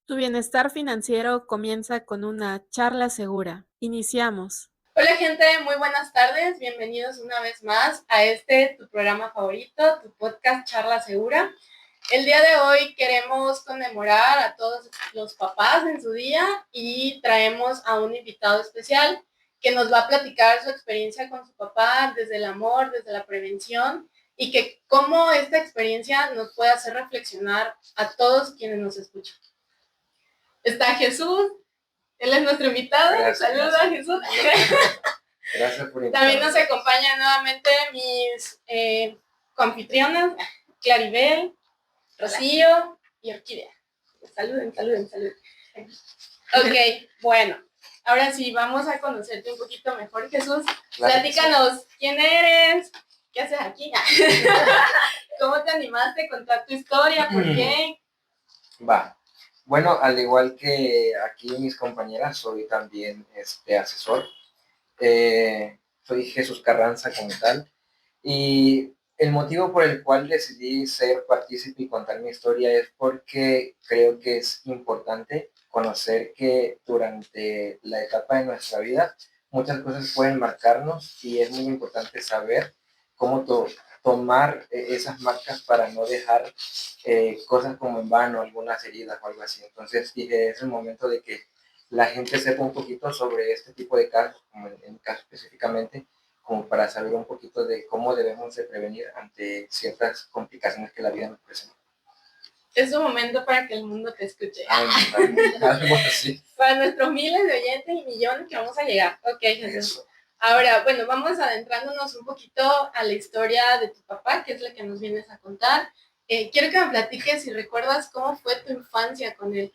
Tu bienestar financiero comienza con una charla segura. Iniciamos. Hola gente, muy buenas tardes, bienvenidos una vez más a tu programa favorito, tu podcast Charla Segura. El día de hoy queremos conmemorar a todos los papás en su día y traemos a un invitado especial que nos va a platicar su experiencia con su papá desde el amor, desde la prevención y que cómo esta experiencia nos puede hacer reflexionar a todos quienes nos escuchan. Está Jesús. Él es nuestro invitado. Saluda, Jesús. Gracias por invitarme. También nos acompañan nuevamente mis coanfitrionas, Claribel, Rocío y Orquídea. Saluden. Ok, bueno. Ahora sí, vamos a conocerte un poquito mejor, Jesús. Platícanos, ¿quién eres? ¿Qué haces aquí? ¿Cómo te animaste a contar tu historia? ¿Por qué? Va. Bueno, al igual que aquí mis compañeras, soy también asesor. Soy Jesús Carranza como tal. Y el motivo por el cual decidí ser partícipe y contar mi historia es porque creo que es importante conocer que durante la etapa de nuestra vida muchas cosas pueden marcarnos y es muy importante saber cómo tomar esas marcas para no dejar cosas como en vano, algunas heridas o algo así. Entonces dije, es el momento de que la gente sepa un poquito sobre este tipo de casos, como en mi caso específicamente, como para saber un poquito de cómo debemos de prevenir ante ciertas complicaciones que la vida nos presenta. Es un momento para que el mundo te escuche. Algo así. Para nuestros miles de oyentes y millones que vamos a llegar. Ok, Jesús. Ahora, bueno, vamos adentrándonos un poquito a la historia de tu papá, que es la que nos vienes a contar. Quiero que me platiques si recuerdas cómo fue tu infancia con él.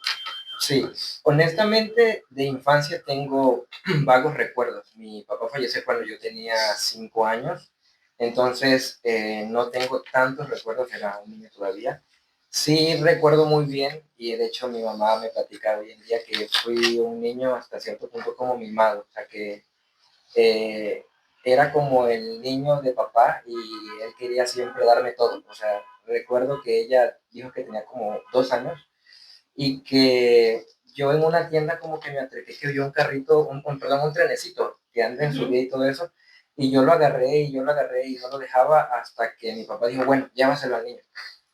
Sí, honestamente de infancia tengo vagos recuerdos. Mi papá falleció cuando yo tenía 5 años, entonces no tengo tantos recuerdos, era un niño todavía. Sí recuerdo muy bien, y de hecho mi mamá me platica hoy en día que fui un niño hasta cierto punto como mimado, o sea que eh, era como el niño de papá y él quería siempre darme todo. O sea, recuerdo que ella dijo que tenía como 2 años y que yo en una tienda como que me acerqué, que vio un carrito, perdón, un trenecito que anda en su vida y todo eso, y yo lo agarré y no lo dejaba hasta que mi papá dijo, bueno, llévaselo al niño.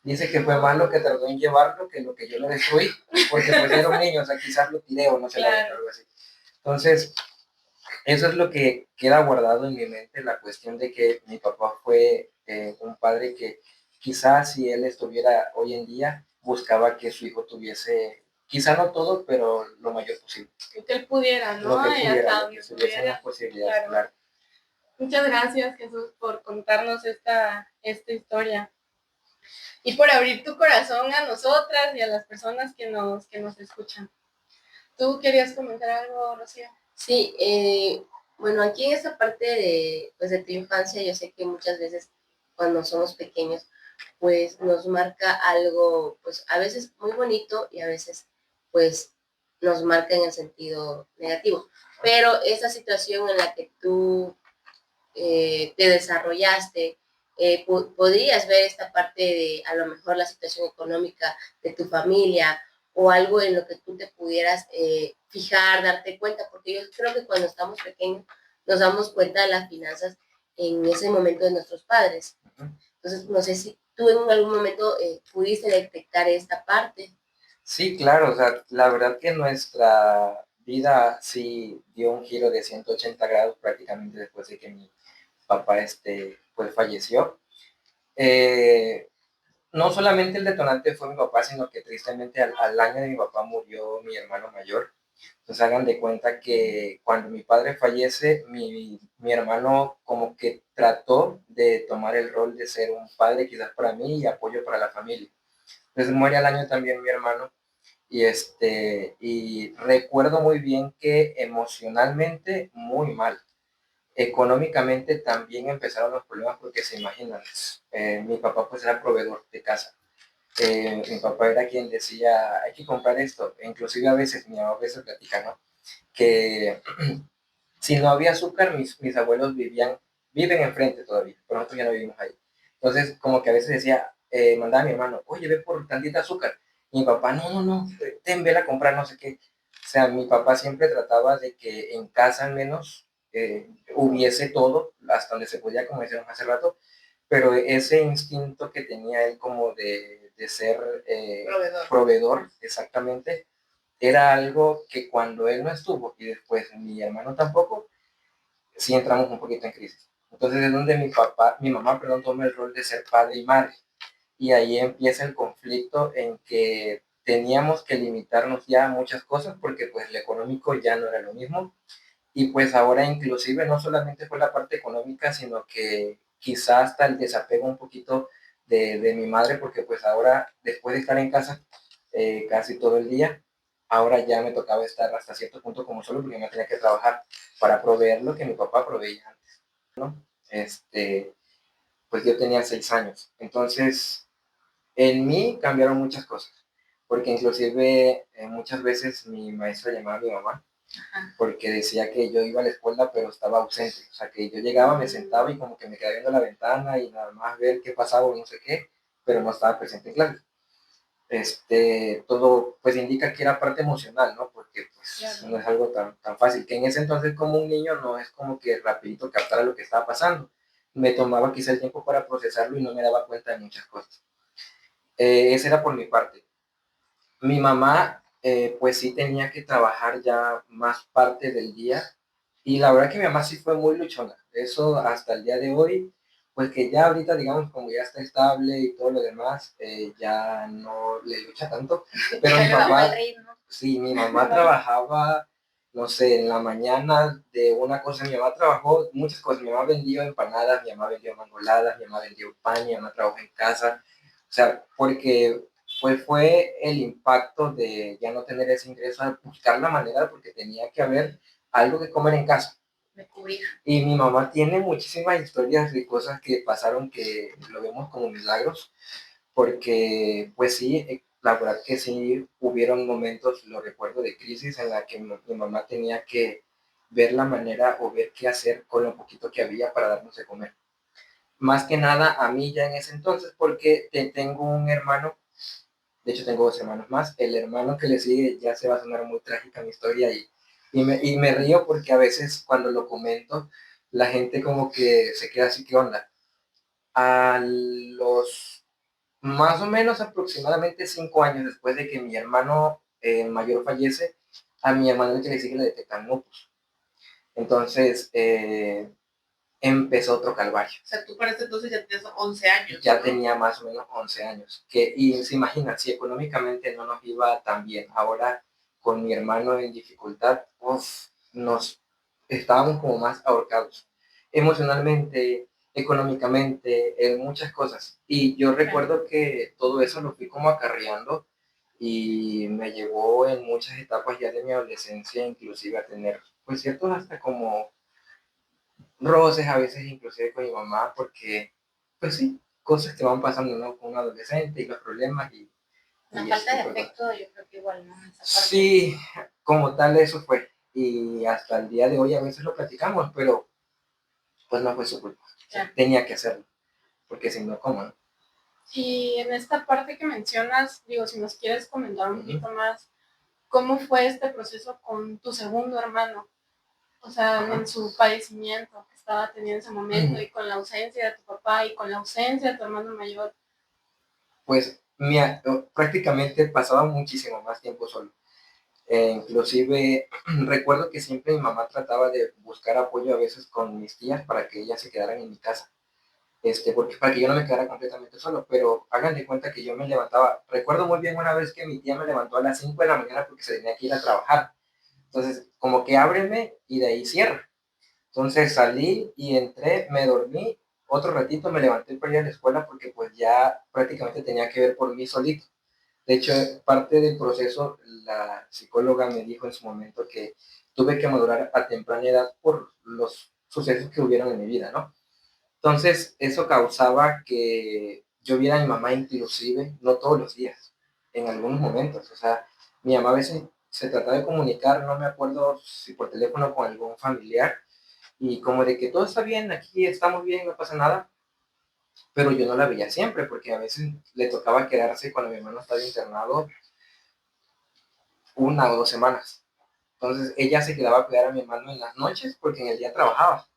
Dice que fue más lo que tardó en llevarlo que lo que yo le destruí, porque pues era un niño, o sea, quizás lo tiré o no se Claro. algo así. Entonces, eso es lo que queda guardado en mi mente, la cuestión de que mi papá fue un padre que quizás si él estuviera hoy en día, buscaba que su hijo tuviese, quizá no todo, pero lo mayor posible. Que él pudiera, ¿no? Lo que pudiera, hasta lo que tuviese más posibilidades, claro. claro. Muchas gracias, Jesús, por contarnos esta historia y por abrir tu corazón a nosotras y a las personas que nos escuchan. ¿Tú querías comentar algo, Rocío? Sí, bueno, aquí en esta parte de tu infancia, yo sé que muchas veces cuando somos pequeños, pues nos marca algo, pues a veces muy bonito y a veces, pues nos marca en el sentido negativo. Pero esa situación en la que tú te desarrollaste, podrías ver esta parte de a lo mejor la situación económica de tu familia o algo en lo que tú te pudieras fijar, darte cuenta, porque yo creo que cuando estamos pequeños nos damos cuenta de las finanzas en ese momento de nuestros padres. Entonces, no sé si tú en algún momento pudiste detectar esta parte. Sí, claro, o sea, la verdad que nuestra vida sí dio un giro de 180 grados prácticamente después de que mi papá pues falleció. No solamente el detonante fue mi papá, sino que tristemente al año de mi papá murió mi hermano mayor. Entonces hagan de cuenta que cuando mi padre fallece, mi hermano como que trató de tomar el rol de ser un padre quizás para mí y apoyo para la familia. Entonces muere al año también mi hermano y recuerdo muy bien que emocionalmente muy mal. Económicamente también empezaron los problemas porque se imaginan, mi papá pues era proveedor de casa. Mi papá era quien decía, hay que comprar esto. E inclusive a veces, mi mamá a veces platica, ¿no? Que si no había azúcar, mis abuelos viven enfrente todavía, pero nosotros ya no vivimos ahí. Entonces, como que a veces decía, mandaba a mi hermano, oye, ve por tantita azúcar. Mi papá, no, vela a comprar no sé qué. O sea, mi papá siempre trataba de que en casa al menos hubiese todo, hasta donde se podía, como decíamos hace rato, pero ese instinto que tenía él como de ser proveedor, exactamente, era algo que cuando él no estuvo y después mi hermano tampoco, sí entramos un poquito en crisis. Entonces es donde mi mamá, perdón, toma el rol de ser padre y madre. Y ahí empieza el conflicto en que teníamos que limitarnos ya a muchas cosas porque pues lo económico ya no era lo mismo. Y pues ahora inclusive no solamente fue la parte económica, sino que quizá hasta el desapego un poquito de mi madre, porque pues ahora después de estar en casa casi todo el día, ahora ya me tocaba estar hasta cierto punto como solo porque me tenía que trabajar para proveer lo que mi papá proveía antes, ¿no? Pues yo tenía 6 años. Entonces, en mí cambiaron muchas cosas, porque inclusive muchas veces mi maestra llamaba a mi mamá porque decía que yo iba a la escuela pero estaba ausente, o sea que yo llegaba, me sentaba y como que me quedaba viendo la ventana y nada más ver qué pasaba o no sé qué, pero no estaba presente en clase. Todo pues indica que era parte emocional, ¿no? Porque pues claro, no es algo tan fácil, que en ese entonces como un niño no es como que rapidito captara lo que estaba pasando. Me tomaba quizá el tiempo para procesarlo y no me daba cuenta de muchas cosas. Esa era por mi parte. Mi mamá, pues sí tenía que trabajar ya más parte del día y la verdad que mi mamá sí fue muy luchona. Eso hasta el día de hoy, pues que ya ahorita, digamos, como ya está estable y todo lo demás, ya no le lucha tanto. Pero mi papá, sí, mi mamá trabajaba, no sé, en la mañana de una cosa, mi mamá trabajó muchas cosas. Mi mamá vendió empanadas, mi mamá vendió mangoladas, mi mamá vendió pan, mi mamá trabajó en casa. O sea, porque pues fue el impacto de ya no tener ese ingreso, a buscar la manera porque tenía que haber algo que comer en casa. De cubrir. Y mi mamá tiene muchísimas historias de cosas que pasaron que lo vemos como milagros, porque pues sí, la verdad que sí hubieron momentos, lo recuerdo, de crisis en la que mi mamá tenía que ver la manera o ver qué hacer con lo poquito que había para darnos de comer. Más que nada a mí ya en ese entonces, porque tengo un hermano. De hecho, tengo 2 hermanos más. El hermano que le sigue ya se va a sonar muy trágica mi historia y me río porque a veces cuando lo comento, la gente como que se queda así, ¿qué onda? A los más o menos aproximadamente 5 años después de que mi hermano mayor fallece, a mi hermano que le sigue le detectan lupus. Entonces, empezó otro calvario. O sea, tú para este entonces ya tenías 11 años. Ya, ¿no? Tenía más o menos 11 años. Y se imagina, si económicamente no nos iba tan bien, ahora con mi hermano en dificultad, nos estábamos como más ahorcados. Emocionalmente, económicamente, en muchas cosas. Y yo recuerdo que todo eso lo fui como acarreando y me llevó en muchas etapas ya de mi adolescencia, inclusive a tener, pues ciertos hasta como roces a veces inclusive con mi mamá, porque, pues sí, cosas que van pasando, ¿no? Con un adolescente y los problemas La falta de afecto, yo creo que igual, ¿no? Sí, como tal eso fue. Y hasta el día de hoy a veces lo platicamos, pero pues no fue su culpa. Claro. Tenía que hacerlo, porque si no, ¿cómo no? Y en esta parte que mencionas, digo, si nos quieres comentar un poquito más, ¿cómo fue este proceso con tu segundo hermano? O sea, en su padecimiento que estaba teniendo en ese momento y con la ausencia de tu papá y con la ausencia de tu hermano mayor. Pues prácticamente pasaba muchísimo más tiempo solo. Inclusive recuerdo que siempre mi mamá trataba de buscar apoyo a veces con mis tías para que ellas se quedaran en mi casa. Porque para que yo no me quedara completamente solo, pero hagan de cuenta que yo me levantaba, recuerdo muy bien una vez que mi tía me levantó a las 5 de la mañana porque se tenía que ir a trabajar, entonces como que ábreme y de ahí cierra, entonces salí y entré, me dormí, otro ratito me levanté para ir a la escuela porque pues ya prácticamente tenía que ver por mí solito. De hecho, parte del proceso, la psicóloga me dijo en su momento que tuve que madurar a temprana edad por los sucesos que hubieron en mi vida, ¿no? Entonces, eso causaba que yo viera a mi mamá inclusive, no todos los días, en algunos momentos. O sea, mi mamá a veces se trataba de comunicar, no me acuerdo si por teléfono con algún familiar, y como de que todo está bien, aquí estamos bien, no pasa nada, pero yo no la veía siempre, porque a veces le tocaba quedarse cuando mi hermano estaba internado 1 o 2 semanas. Entonces ella se quedaba a cuidar a mi hermano en las noches porque en el día trabajaba.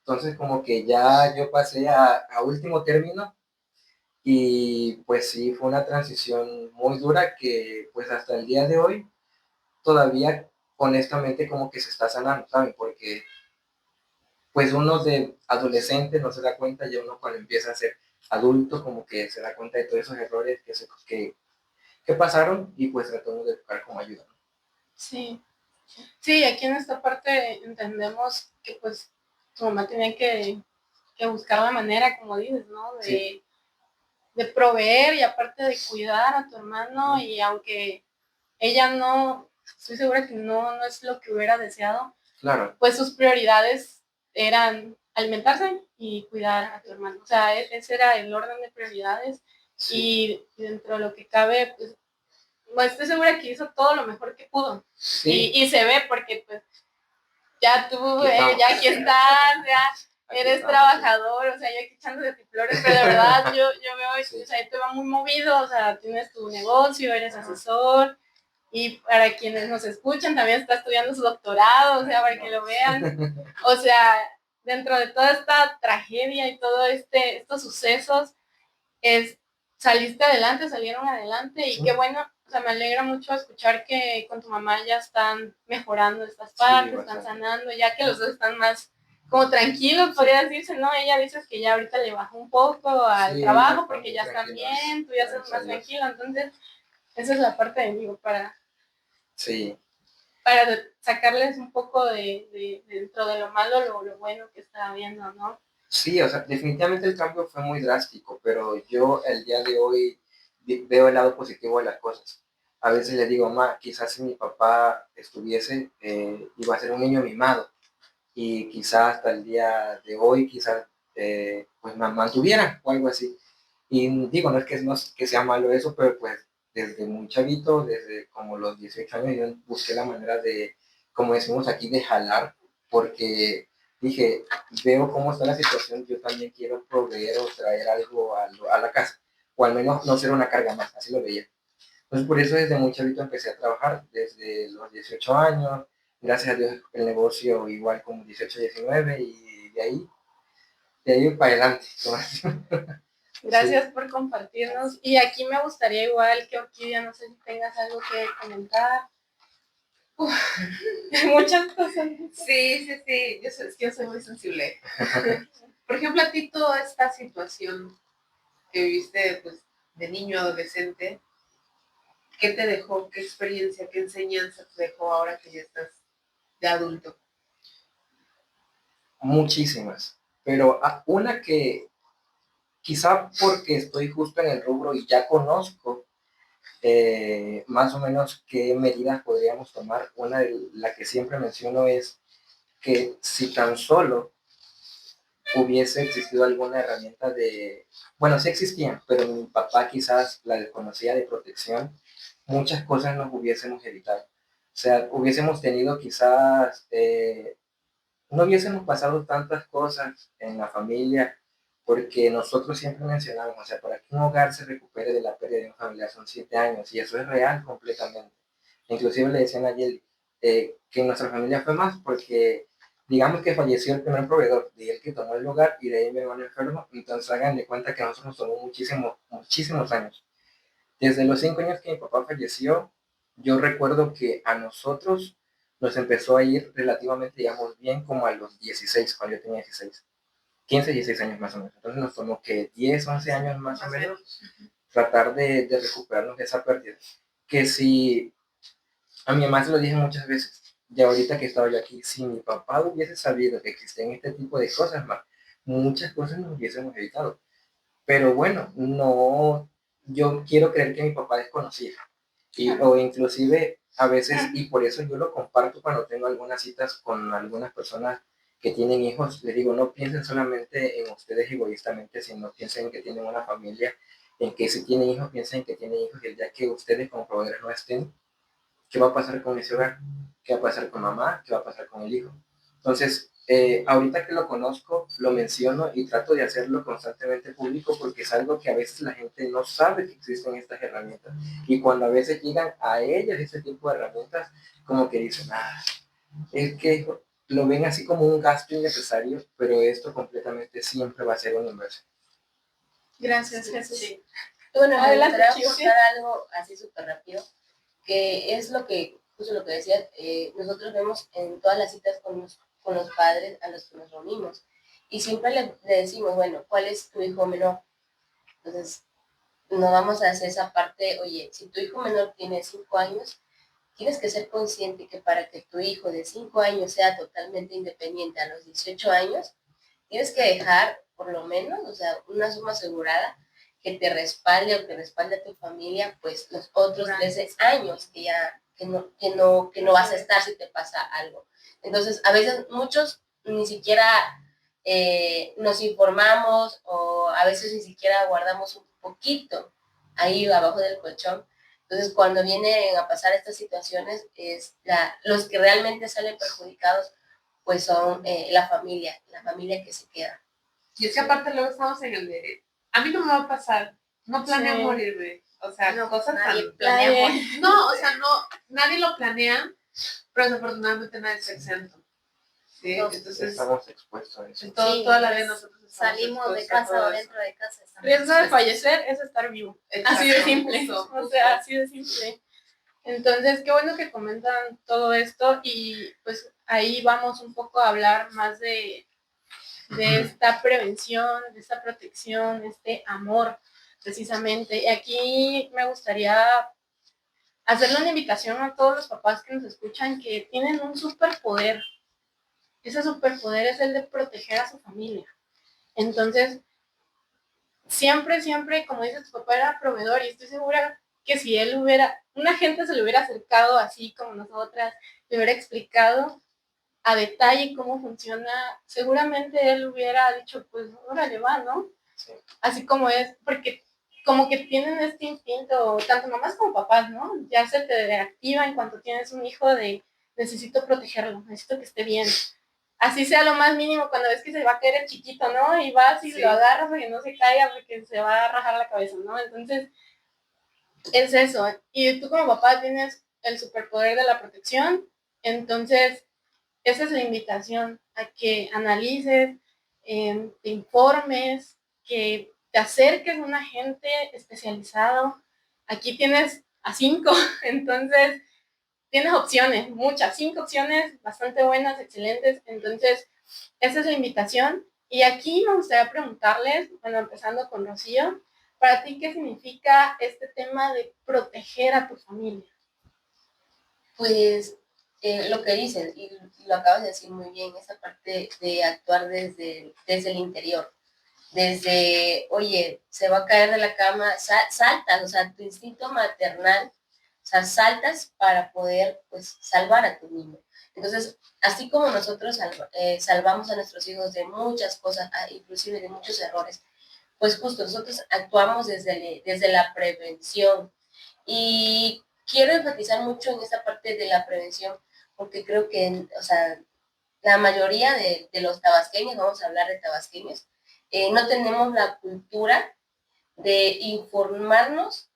Entonces como que ya yo pasé a último término y pues sí, fue una transición muy dura que pues hasta el día de hoy todavía honestamente como que se está sanando, ¿saben? Porque pues uno de adolescente no se da cuenta, ya uno cuando empieza a ser adulto como que se da cuenta de todos esos errores que pasaron y pues tratamos de buscar como ayuda, ¿no? Sí. Sí, aquí en esta parte entendemos que pues tu mamá tenía que buscar la manera, como dices, ¿no? Sí. De proveer y aparte de cuidar a tu hermano y aunque ella no, estoy segura que no es lo que hubiera deseado, Claro. pues sus prioridades eran alimentarse y cuidar a tu hermano. O sea, ese era el orden de prioridades Sí. y dentro de lo que cabe, pues estoy segura que hizo todo lo mejor que pudo. Sí. Y se ve porque pues ya tú, Aquí ya aquí estás, ya Aquí eres estamos, trabajador, o sea, yo aquí echándote flores, pero de verdad yo veo, sí. o sea, te va muy movido, o sea, tienes tu negocio, eres asesor, y para quienes nos escuchan, también está estudiando su doctorado, o sea, para que lo vean, o sea, dentro de toda esta tragedia y todo estos sucesos, saliste adelante, salieron adelante, y Sí. qué bueno, o sea, me alegra mucho escuchar que con tu mamá ya están mejorando estas partes, Sí, están sanando, ya que los dos están más como tranquilos, podría decirse, ¿no? Ella dice que ya ahorita le bajó un poco al trabajo porque ya están bien, tú ya estás más tranquilo, entonces esa es la parte de mí sí. para sacarles un poco de dentro de lo malo, lo bueno que está viendo, ¿no? Sí, o sea, definitivamente el cambio fue muy drástico, pero yo el día de hoy veo el lado positivo de las cosas. A veces le digo, ma, quizás si mi papá estuviese, iba a ser un niño mimado y quizás hasta el día de hoy, quizás pues me mantuviera o algo así. Y digo, no es que sea malo eso, pero pues desde muy chavito, desde como los 18 años, yo busqué la manera de, como decimos aquí, de jalar, porque dije, veo cómo está la situación, yo también quiero proveer o traer algo a la casa, o al menos no ser una carga más, así lo veía. Entonces por eso desde muy chavito empecé a trabajar, desde los 18 años, gracias a Dios el negocio igual como 18, 19 y de ahí para adelante. Gracias sí. Por compartirnos. Y aquí me gustaría igual que Orquídea, no sé si tengas algo que comentar. Muchas cosas. Sí. Yo soy muy sensible. Por ejemplo, a ti toda esta situación que viviste pues, de niño, adolescente, ¿qué te dejó? ¿Qué experiencia, qué enseñanza te dejó ahora que ya estás de adulto? Muchísimas, pero una que quizá porque estoy justo en el rubro y ya conozco más o menos qué medidas podríamos tomar. Una de la que siempre menciono es que si tan solo hubiese existido alguna herramienta bueno, sí existían, pero mi papá quizás la desconocía de protección, muchas cosas nos hubiésemos evitado. O sea, hubiésemos tenido quizás, no hubiésemos pasado tantas cosas en la familia, porque nosotros siempre mencionamos, o sea, para que un hogar se recupere de la pérdida de un familiar son 7 años, y eso es real completamente. Inclusive le decían ayer que en nuestra familia fue más, porque digamos que falleció el primer proveedor, de él que tomó el lugar, y de ahí mi hermano enfermo, entonces hagan de cuenta que a nosotros nos tomó muchísimos años. Desde los 5 años que mi papá falleció, yo recuerdo que a nosotros nos empezó a ir relativamente, digamos, bien como a los 16, cuando yo tenía 16. 15, 16 años más o menos. Entonces nos tomó que 10, 11 años más o menos tratar de recuperarnos de esa pérdida. Que si a mi mamá se lo dije muchas veces, y ahorita que estaba yo aquí, si mi papá hubiese sabido que existen este tipo de cosas, muchas cosas nos hubiésemos evitado. Pero bueno, no, yo quiero creer que mi papá desconocía. O inclusive a veces, y por eso yo lo comparto cuando tengo algunas citas con algunas personas que tienen hijos, les digo, no piensen solamente en ustedes egoístamente, sino piensen en que tienen una familia, en que si tienen hijos, piensen que tienen hijos, y el día que ustedes como proveedores no estén, ¿qué va a pasar con ese hogar? ¿Qué va a pasar con mamá? ¿Qué va a pasar con el hijo? Entonces, Ahorita que lo conozco, lo menciono y trato de hacerlo constantemente público porque es algo que a veces la gente no sabe que existen estas herramientas. Y cuando a veces llegan a ellas ese tipo de herramientas, como que dicen, es que lo ven así como un gasto innecesario, pero esto completamente siempre va a ser una inversión. Gracias, Jesús. Sí. Bueno, me Adelante, gustaría Chio. aportar algo así súper rápido, que es lo que, justo lo que decías, nosotros vemos en todas las citas con los padres a los que nos reunimos. Y siempre le decimos, bueno, ¿cuál es tu hijo menor? Entonces, no vamos a hacer esa parte, oye, si tu hijo menor tiene 5 años, tienes que ser consciente que para que tu hijo de 5 años sea totalmente independiente a los 18 años, tienes que dejar por lo menos, o sea, una suma asegurada que te respalde o que respalde a tu familia, pues los otros 13 años que ya, que no vas a estar si te pasa algo. Entonces, a veces muchos ni siquiera nos informamos o a veces ni siquiera guardamos un poquito ahí abajo del colchón. Entonces, cuando vienen a pasar estas situaciones, los que realmente salen perjudicados, pues son la familia que se queda. Y es que aparte luego estamos en el de, a mí no me va a pasar, no planeo Sí. morirme. O sea, No, cosas nadie tan... planea Nadie. morir. No, o sea, no, nadie lo planea, pero desafortunadamente nadie está exento. ¿Sí? No, Entonces, Estamos expuestos a eso. todo, Sí, toda la vida nosotros estamos salimos de expuestos a casa todo o eso. dentro de casa. estamos Riesgo de expuestos. fallecer es estar vivo. Exacto, Así de simple. justo, O sea, así de simple. Entonces, qué bueno que comentan todo esto y pues ahí vamos un poco a hablar más de esta prevención, de esta protección, este amor, precisamente. Y aquí me gustaría hacerle una invitación a todos los papás que nos escuchan que tienen un superpoder. Ese superpoder es el de proteger a su familia. Entonces, siempre, siempre, como dices, tu papá era proveedor y estoy segura que si él una gente se le hubiera acercado así como nosotras, le hubiera explicado a detalle cómo funciona, seguramente él hubiera dicho, pues, órale, va, ¿no? Sí. Así como es, porque como que tienen este instinto, tanto mamás como papás, ¿no? Ya se te activa en cuanto tienes un hijo de necesito protegerlo, necesito que esté bien. Así sea lo más mínimo cuando ves que se va a caer el chiquito, ¿no? Y vas y Sí. lo agarras para que no se caiga porque se va a rajar la cabeza, ¿no? Entonces, es eso. Y tú como papá tienes el superpoder de la protección, entonces esa es la invitación a que analices, te informes, que te acerques a un agente especializado. Aquí tienes a 5, entonces tienes opciones, muchas, 5 opciones bastante buenas, excelentes. Entonces, esa es la invitación. Y aquí me gustaría preguntarles, bueno, empezando con Rocío, para ti, ¿qué significa este tema de proteger a tu familia? Pues lo que dices, y lo acabas de decir muy bien, esa parte de actuar desde el interior, desde, oye, se va a caer de la cama, saltas, o sea, tu instinto maternal, o sea, saltas para poder, pues, salvar a tu niño. Entonces, así como nosotros salvamos a nuestros hijos de muchas cosas, inclusive de muchos errores, pues justo nosotros actuamos desde la prevención. Y quiero enfatizar mucho en esta parte de la prevención, porque creo que, o sea, la mayoría de los tabasqueños, vamos a hablar de tabasqueños, no tenemos la cultura de informarnos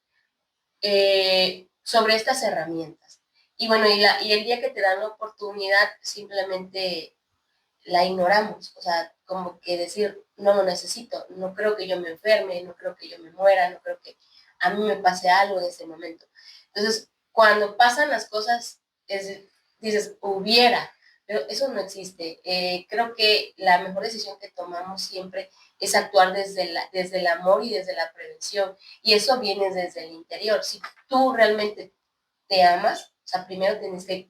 sobre estas herramientas. Y bueno, y el día que te dan la oportunidad, simplemente la ignoramos, o sea, como que decir, no lo necesito, no creo que yo me enferme, no creo que yo me muera, no creo que a mí me pase algo en ese momento. Entonces, cuando pasan las cosas, dices, hubiera, pero eso no existe. Creo que la mejor decisión que tomamos siempre es actuar desde el amor y desde la prevención, y eso viene desde el interior. Si tú realmente te amas, o sea, primero tienes que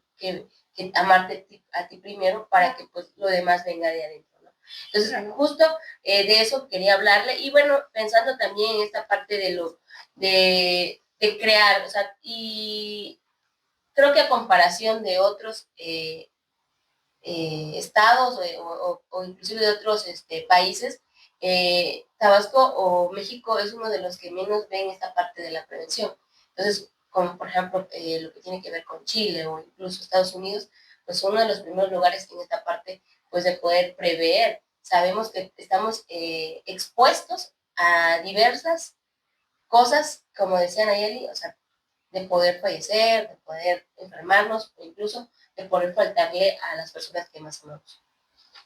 amarte a ti primero para que pues lo demás venga de adentro, ¿no? Entonces, justo de eso quería hablarle y bueno, pensando también en esta parte de crear, o sea, y creo que a comparación de otros estados o inclusive de otros países, Tabasco o México es uno de los que menos ven esta parte de la prevención. Entonces, como por ejemplo lo que tiene que ver con Chile o incluso Estados Unidos, pues son uno de los primeros lugares en esta parte pues de poder prever. Sabemos que estamos expuestos a diversas cosas, como decía Nayeli, o sea, de poder fallecer, de poder enfermarnos, o incluso de poder faltarle a las personas que más amamos.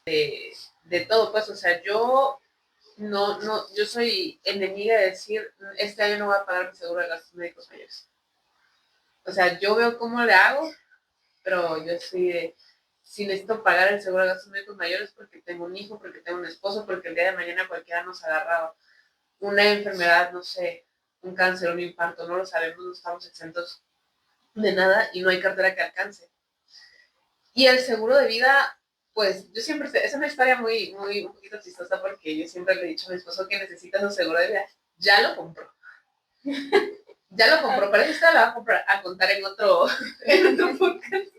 De todo, pues, o sea, yo yo soy enemiga de decir, este año no voy a pagar mi seguro de gastos médicos mayores. O sea, yo veo cómo le hago, pero yo soy de, si necesito pagar el seguro de gastos médicos mayores porque tengo un hijo, porque tengo un esposo, porque el día de mañana cualquiera nos agarra una enfermedad, no sé, un cáncer, un infarto, no lo sabemos, no estamos exentos de nada y no hay cartera que alcance. Y el seguro de vida, pues yo siempre, es una historia muy un poquito chistosa porque yo siempre le he dicho a mi esposo que necesitas un seguro de vida. Ya lo compró. Ya lo compró, pero eso la va a contar en otro podcast.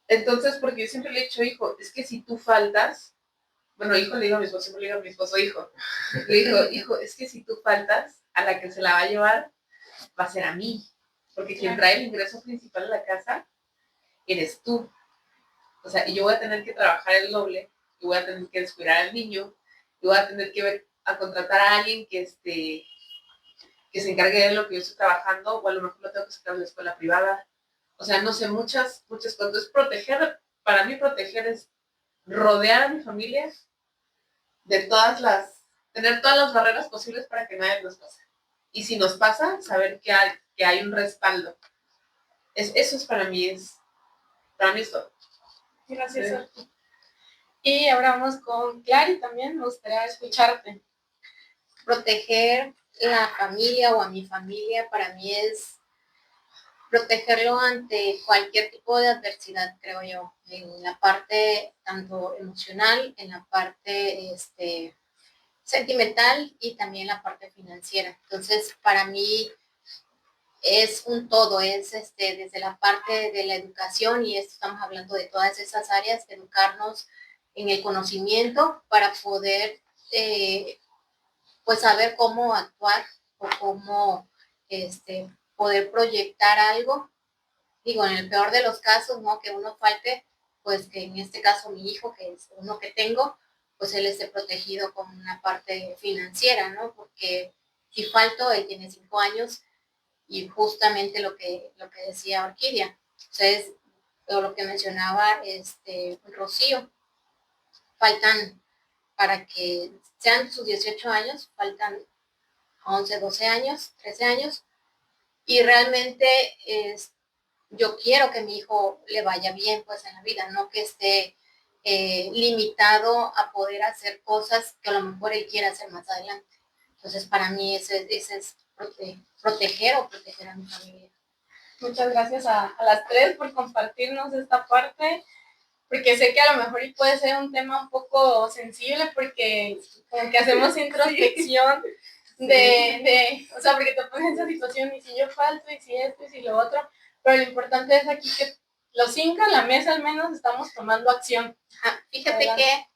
Entonces, porque yo siempre le he dicho, hijo, es que si tú faltas, bueno, hijo le digo a mi esposo, siempre le digo a mi esposo, hijo. Le digo, hijo, es que si tú faltas, a la que se la va a llevar va a ser a mí. Porque quien trae el ingreso principal a la casa eres tú. O sea, y yo voy a tener que trabajar el doble, y voy a tener que descuidar al niño, y voy a tener que a contratar a alguien que se encargue de lo que yo estoy trabajando, o a lo mejor lo tengo que sacar de la escuela privada. O sea, no sé, muchas cosas. Entonces, para mí proteger es rodear a mi familia de tener todas las barreras posibles para que nadie nos pase. Y si nos pasa, saber que hay un respaldo. Eso es para mí todo. Gracias. Sí. Y ahora vamos con Clary también, me gustaría escucharte. Proteger la familia o a mi familia para mí es protegerlo ante cualquier tipo de adversidad, creo yo, en la parte tanto emocional, en la parte sentimental y también la parte financiera. Entonces, para mí es un todo, es desde la parte de la educación, y estamos hablando de todas esas áreas, educarnos en el conocimiento para poder pues saber cómo actuar o cómo poder proyectar algo. Digo, en el peor de los casos, ¿no? Que uno falte, pues que en este caso mi hijo, que es uno que tengo, pues él esté protegido con una parte financiera, ¿no? Porque si falto, él tiene 5 años y justamente lo que decía Orquídea, o sea, es lo que mencionaba Rocío, faltan para que sean sus 18 años, faltan 11, 12 años, 13 años, y realmente yo quiero que mi hijo le vaya bien pues en la vida, no que esté limitado a poder hacer cosas que a lo mejor él quiera hacer más adelante. Entonces, para mí ese es proteger a mi familia. Muchas gracias a las tres por compartirnos esta parte, porque sé que a lo mejor puede ser un tema un poco sensible, porque como que hacemos introspección o sea, porque te pones en esa situación, y si yo falto, y si esto, y si lo otro, pero lo importante es aquí que los 5 en la mesa al menos estamos tomando acción. Fíjate que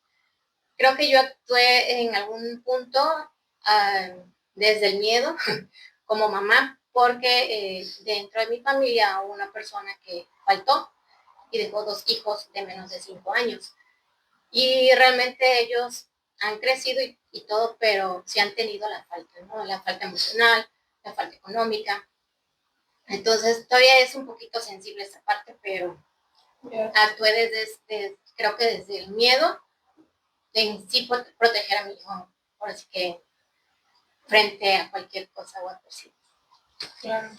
creo que yo actué en algún punto desde el miedo como mamá, porque dentro de mi familia hubo una persona que faltó y dejó 2 hijos de menos de 5 años. Y realmente ellos han crecido y todo, pero sí han tenido la falta, ¿no? La falta emocional, la falta económica. Entonces todavía es un poquito sensible esta parte, pero actué creo que desde el miedo en sí proteger a mi hijo, por así que frente a cualquier cosa o adversidad. Claro.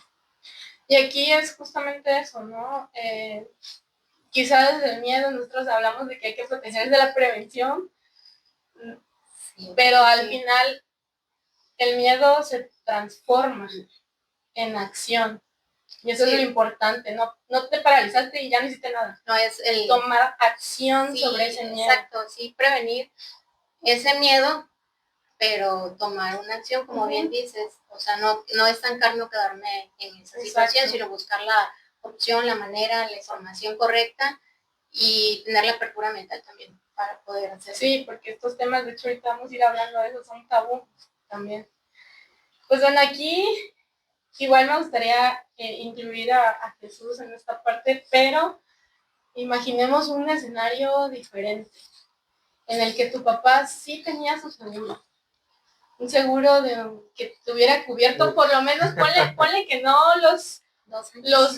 Y aquí es justamente eso, ¿no? Quizás desde el miedo nosotros hablamos de que hay que proteger de la prevención, sí, pero al final el miedo se transforma en acción. Y eso es lo importante, no te paralizaste y ya no hiciste nada. No, es el tomar acción sobre ese miedo. Exacto, sí, prevenir ese miedo, pero tomar una acción, como bien dices, o sea, no estancarme o quedarme en esa situación, sino buscar la opción, la manera, la información correcta y tener la apertura mental también para poder hacerlo. Sí, porque estos temas, de hecho, ahorita vamos a ir hablando de eso, son tabú también. Pues bueno, aquí igual me gustaría incluir a Jesús en esta parte, pero imaginemos un escenario diferente, en el que tu papá sí tenía su seguro. Un seguro que tuviera cubierto, por lo menos, ponle que no los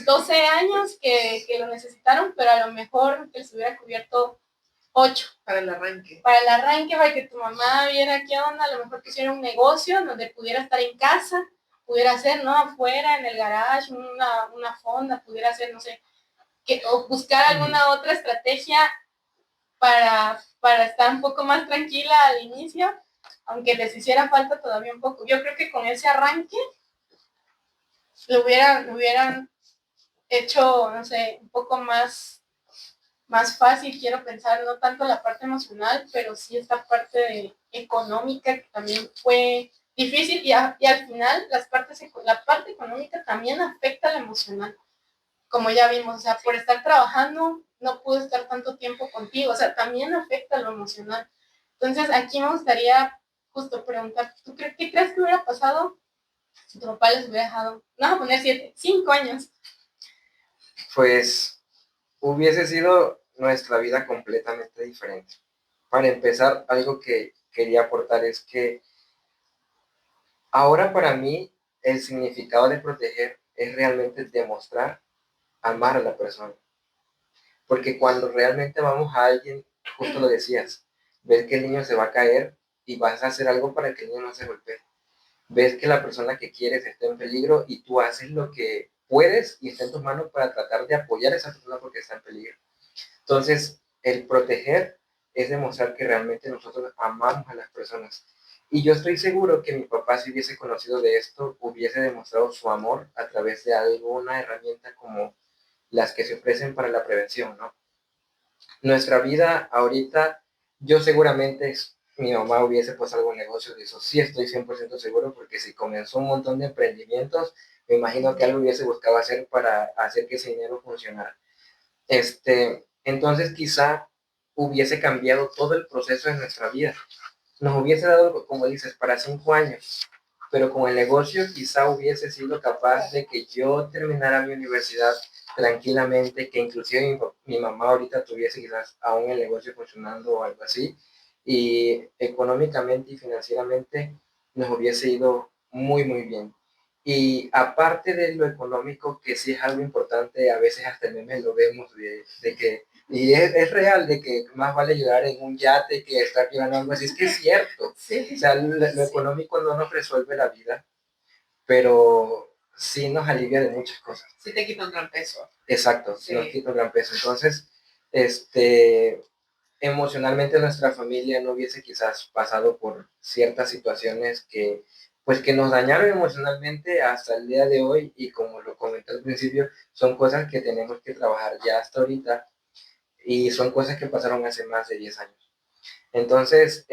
12 años que lo necesitaron, pero a lo mejor que les hubiera cubierto 8. Para el arranque. Para el arranque, para que tu mamá viera qué onda, a lo mejor quisiera un negocio donde pudiera estar en casa, pudiera hacer, ¿no? Afuera, en el garage, una fonda, pudiera hacer, no sé, o buscar alguna otra estrategia para estar un poco más tranquila al inicio, aunque les hiciera falta todavía un poco. Yo creo que con ese arranque lo hubieran hecho, no sé, un poco más fácil, quiero pensar, no tanto la parte emocional, pero sí esta parte económica que también fue difícil y al final la parte económica también afecta a la emocional, como ya vimos, o sea, por estar trabajando no pude estar tanto tiempo contigo, o sea, también afecta a lo emocional. Entonces aquí me gustaría justo preguntar, ¿qué crees que hubiera pasado si tu papá les hubiera dejado, vamos a poner 5 años? Pues hubiese sido nuestra vida completamente diferente. Para empezar, algo que quería aportar es que ahora para mí el significado de proteger es realmente demostrar amar a la persona. Porque cuando realmente amamos a alguien, justo lo decías, ves que el niño se va a caer y vas a hacer algo para que el niño no se golpee. Ves que la persona que quieres está en peligro y tú haces lo que puedes y está en tus manos para tratar de apoyar a esa persona porque está en peligro. Entonces, el proteger es demostrar que realmente nosotros amamos a las personas. Y yo estoy seguro que mi papá, si hubiese conocido de esto, hubiese demostrado su amor a través de alguna herramienta como las que se ofrecen para la prevención, ¿no? Nuestra vida ahorita, yo seguramente mi mamá hubiese puesto algún negocio de eso, sí estoy 100% seguro, porque si comenzó un montón de emprendimientos, me imagino que algo hubiese buscado hacer para hacer que ese dinero funcionara. Entonces quizá hubiese cambiado todo el proceso de nuestra vida. Nos hubiese dado, como dices, para 5 años, pero con el negocio quizá hubiese sido capaz de que yo terminara mi universidad tranquilamente, que inclusive mi mamá ahorita tuviese quizás aún el negocio funcionando o algo así, y económicamente y financieramente nos hubiese ido muy, muy bien. Y aparte de lo económico, que sí es algo importante, a veces hasta el meme lo vemos de que, y es real, de que más vale ayudar en un yate que estar llevando algo así, es que es cierto. Sí. O sea, lo económico no nos resuelve la vida, pero sí nos alivia de muchas cosas. Sí te quita un gran peso. Exacto, sí nos quita un gran peso. Entonces, emocionalmente nuestra familia no hubiese quizás pasado por ciertas situaciones que pues que nos dañaron emocionalmente hasta el día de hoy, y como lo comenté al principio, son cosas que tenemos que trabajar ya hasta ahorita y son cosas que pasaron hace más de 10 años. Entonces,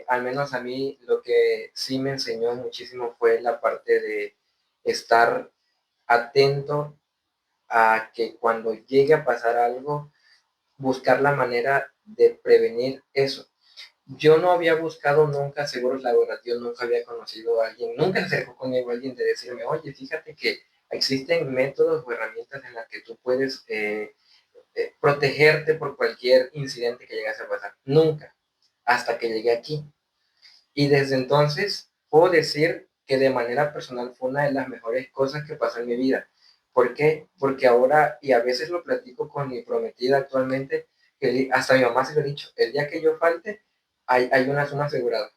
al menos a mí lo que sí me enseñó muchísimo fue la parte de estar atento a que cuando llegue a pasar algo, buscar la manera de prevenir eso. Yo no había buscado nunca seguros laboratorios, nunca había conocido a alguien, nunca se acercó conmigo alguien de decirme, oye, fíjate que existen métodos o herramientas en las que tú puedes protegerte por cualquier incidente que llegase a pasar. Nunca, hasta que llegué aquí. Y desde entonces puedo decir que de manera personal fue una de las mejores cosas que pasó en mi vida. ¿Por qué? Porque ahora, y a veces lo platico con mi prometida actualmente, que hasta mi mamá se lo ha dicho, el día que yo falte, hay una zona asegurada.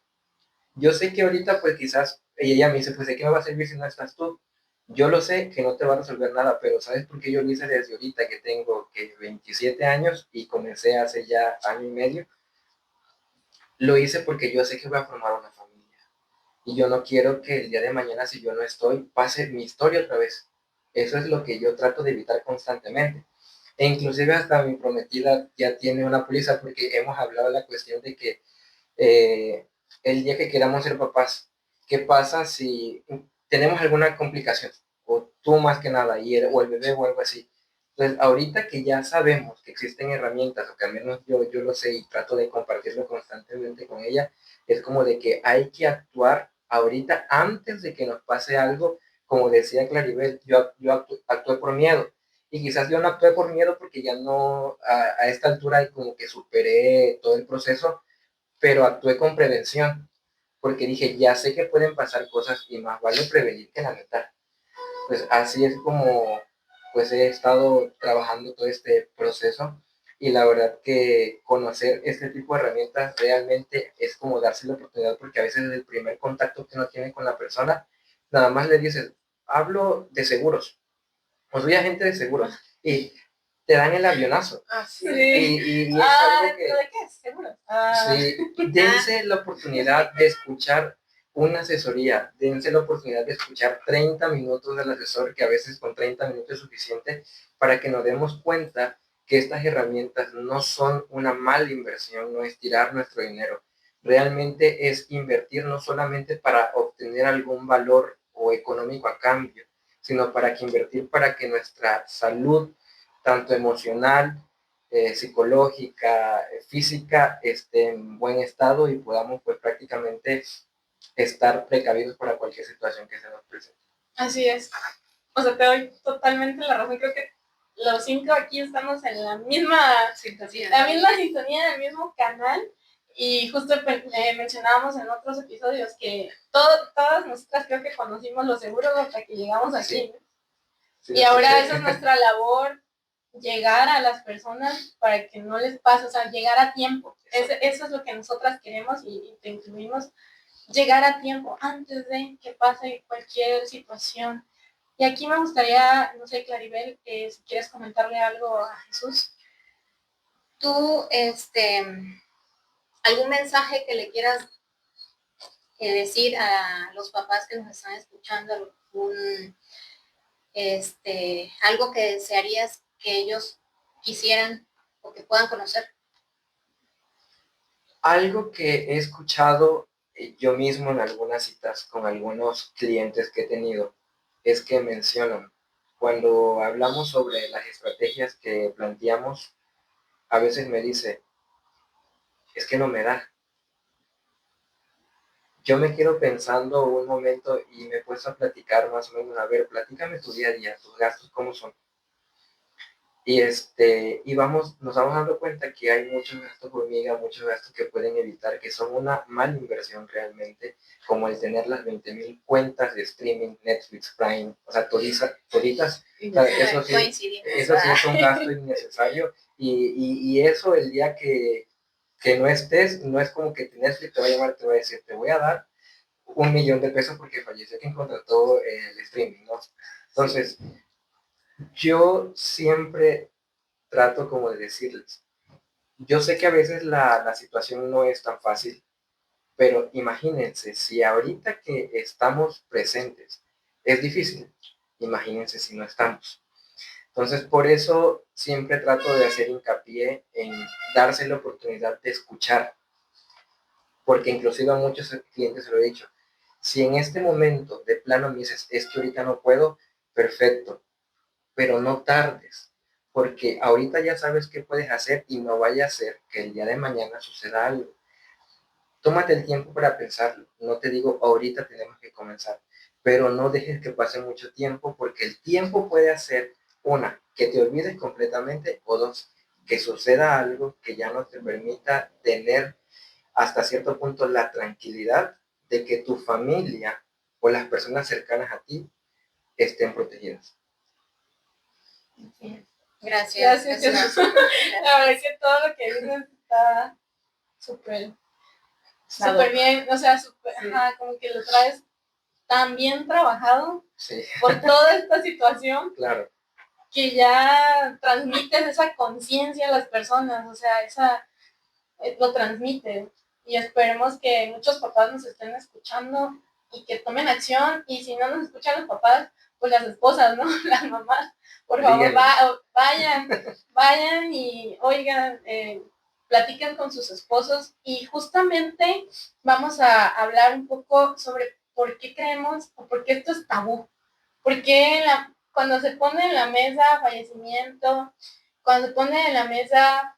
Yo sé que ahorita, pues quizás, y ella me dice, pues ¿de qué me va a servir si no estás tú? Yo lo sé que no te va a resolver nada, pero ¿sabes por qué yo lo hice desde ahorita que tengo 27 años y comencé hace ya año y medio? Lo hice porque yo sé que voy a formar una familia. Y yo no quiero que el día de mañana, si yo no estoy, pase mi historia otra vez. Eso es lo que yo trato de evitar constantemente. E inclusive hasta mi prometida ya tiene una póliza, porque hemos hablado de la cuestión de que el día que queramos ser papás, ¿qué pasa si tenemos alguna complicación? O tú más que nada, o el bebé o algo así. Entonces, ahorita que ya sabemos que existen herramientas, o que al menos yo lo sé y trato de compartirlo constantemente con ella, es como de que hay que actuar ahorita antes de que nos pase algo. Como decía Claribel, yo actué por miedo. Y quizás yo no actué por miedo porque ya no, a esta altura como que superé todo el proceso, pero actué con prevención, porque dije, ya sé que pueden pasar cosas y más vale prevenir que lamentar. Pues así es como pues he estado trabajando todo este proceso y la verdad que conocer este tipo de herramientas realmente es como darse la oportunidad porque a veces el primer contacto que uno tiene con la persona, nada más le dices, hablo de seguros o soy agente de seguros y te dan el avionazo. Ah, sí. Y es algo que... ¿De qué? Seguro. Sí, dense la oportunidad de escuchar una asesoría, dense la oportunidad de escuchar 30 minutos del asesor, que a veces con 30 minutos es suficiente para que nos demos cuenta que estas herramientas no son una mala inversión, no es tirar nuestro dinero, realmente es invertir no solamente para obtener algún valor o económico a cambio, sino para que invertir para que nuestra salud, tanto emocional, psicológica, física, esté en buen estado y podamos pues prácticamente estar precavidos para cualquier situación que se nos presente. Así es. O sea, te doy totalmente la razón. Creo que los 5 aquí estamos en la misma Sintonía. sintonía, en el mismo canal. Y justo mencionábamos en otros episodios que todas nosotras creo que conocimos los seguros hasta que llegamos aquí. Sí. Sí, y ahora sí. esa es nuestra labor, llegar a las personas para que no les pase, o sea, llegar a tiempo. Eso es lo que nosotras queremos y te incluimos, llegar a tiempo antes de que pase cualquier situación. Y aquí me gustaría, no sé, Claribel, si quieres comentarle algo a Jesús. Tú, algún mensaje que le quieras decir a los papás que nos están escuchando, algo que desearías que ellos quisieran o que puedan conocer. Algo que he escuchado yo mismo en algunas citas con algunos clientes que he tenido es que mencionan, cuando hablamos sobre las estrategias que planteamos, a veces me dice, es que no me da. Yo me quedo pensando un momento y me he puesto a platicar más o menos, a ver, platícame tu día a día, tus gastos, ¿cómo son? Y nos vamos dando cuenta que hay muchos gastos hormiga, muchos gastos que pueden evitar, que son una mala inversión realmente, como el tener las 20,000 cuentas de streaming, Netflix, Prime, o sea, toditas, o sea, eso sí es un gasto innecesario, y eso el día que no estés, no es como que Netflix te va a llamar, te va a decir, te voy a dar 1,000,000 de pesos porque falleció quien contrató el streaming, ¿no? Entonces, yo siempre trato como de decirles, yo sé que a veces la situación no es tan fácil, pero imagínense, si ahorita que estamos presentes es difícil, imagínense si no estamos. Entonces, por eso siempre trato de hacer hincapié en darse la oportunidad de escuchar, porque inclusive a muchos clientes se lo he dicho, si en este momento de plano me dices, es que ahorita no puedo, perfecto, pero no tardes, porque ahorita ya sabes qué puedes hacer y no vaya a ser que el día de mañana suceda algo. Tómate el tiempo para pensarlo, no te digo ahorita tenemos que comenzar, pero no dejes que pase mucho tiempo porque el tiempo puede hacer, una, que te olvides completamente o dos, que suceda algo que ya no te permita tener hasta cierto punto la tranquilidad de que tu familia o las personas cercanas a ti estén protegidas. Gracias. Jesús. La verdad es que todo lo que dices está súper bien, o sea, como que lo traes tan bien trabajado por toda esta situación. Claro. Que ya transmites esa conciencia a las personas, o sea, lo transmite. Y esperemos que muchos papás nos estén escuchando y que tomen acción. Y si no nos escuchan los papás, pues las esposas, ¿no? Las mamás, por favor, vayan y oigan, platiquen con sus esposos. Y justamente vamos a hablar un poco sobre por qué creemos o por qué esto es tabú. ¿Por qué cuando se pone en la mesa fallecimiento, cuando se pone en la mesa